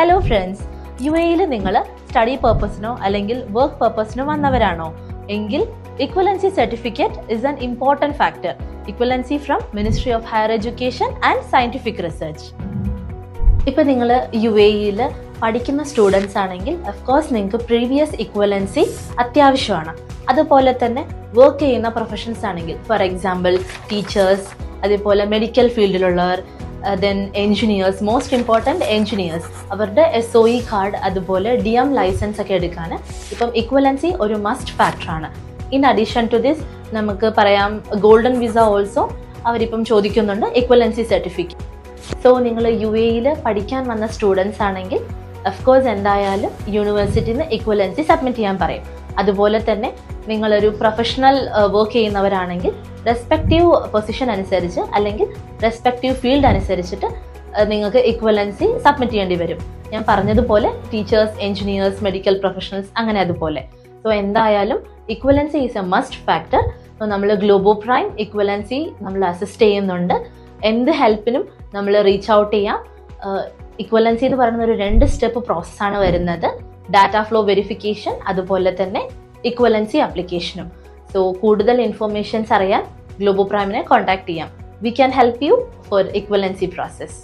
Hello friends, UAE-ൽ നിങ്ങൾ study പർപ്പസിനോ അല്ലെങ്കിൽ work പർപ്പസിനോ വന്നവരാണോ എങ്കിൽ equivalency certificate is an important factor. Equivalency from ministry of higher education and scientific research. ഇപ്പം നിങ്ങൾ UAE-ൽ പഠിക്കുന്ന students ആണെങ്കിൽ അഫ്കോഴ്സ് നിങ്ങൾക്ക് പ്രീവിയസ് ഇക്വലൻസി അത്യാവശ്യമാണ്. അതുപോലെ തന്നെ വർക്ക് ചെയ്യുന്ന പ്രൊഫഷൻസ് ആണെങ്കിൽ ഫോർ എക്സാമ്പിൾ ടീച്ചേഴ്സ്, അതേപോലെ മെഡിക്കൽ ഫീൽഡിലുള്ളവർ, then engineers, most important engineers, അവരുടെ SOE കാർഡ് അതുപോലെ DM ലൈസൻസ് ഒക്കെ എടുക്കാൻ ഇപ്പം ഇക്വലൻസി ഒരു മസ്റ്റ് ഫാക്ടറാണ്. ഇൻ അഡീഷൻ ടു ദിസ് നമുക്ക് പറയാം ഗോൾഡൻ വിസ ഓൾസോ അവരിപ്പം ചോദിക്കുന്നുണ്ട് ഇക്വലൻസി സർട്ടിഫിക്കറ്റ്. സോ നിങ്ങൾ UAE-ൽ പഠിക്കാൻ വന്ന സ്റ്റുഡൻസ് ആണെങ്കിൽ അഫ്കോഴ്സ് എന്തായാലും യൂണിവേഴ്സിറ്റിയിൽ നിന്ന് ഇക്വലൻസി സബ്മിറ്റ് ചെയ്യാൻ പറയും. അതുപോലെ തന്നെ നിങ്ങളൊരു പ്രൊഫഷണൽ വർക്ക് ചെയ്യുന്നവരാണെങ്കിൽ റെസ്പെക്റ്റീവ് പൊസിഷൻ അനുസരിച്ച് അല്ലെങ്കിൽ റെസ്പെക്റ്റീവ് ഫീൽഡ് അനുസരിച്ചിട്ട് നിങ്ങൾക്ക് ഇക്വലൻസി സബ്മിറ്റ് ചെയ്യേണ്ടി വരും. ഞാൻ പറഞ്ഞതുപോലെ ടീച്ചേഴ്സ്, എൻജിനീയേഴ്സ്, മെഡിക്കൽ പ്രൊഫഷണൽസ് അങ്ങനെ അതുപോലെ. സോ എന്തായാലും equivalency is A must factor. So നമ്മൾ ഗ്ലോബോ പ്രൈം ഇക്വലൻസി നമ്മൾ അസിസ്റ്റ് ചെയ്യുന്നുണ്ട്. എന്ത് ഹെൽപ്പിനും നമ്മൾ റീച്ച് ഔട്ട് ചെയ്യാം. ഇക്വലൻസി എന്ന് പറയുന്ന ഒരു 2 സ്റ്റെപ്പ് പ്രോസസ്സാണ് വരുന്നത്. ഡാറ്റ ഫ്ലോ വെരിഫിക്കേഷൻ അതുപോലെ തന്നെ ഇക്വലൻസി ആപ്ലിക്കേഷനും. സോ കൂടുതൽ ഇൻഫർമേഷൻസ് അറിയാൻ ഗ്ലോബോ പ്രൈമിനെ കോൺടാക്ട് ചെയ്യാം. We can help you for equivalency process.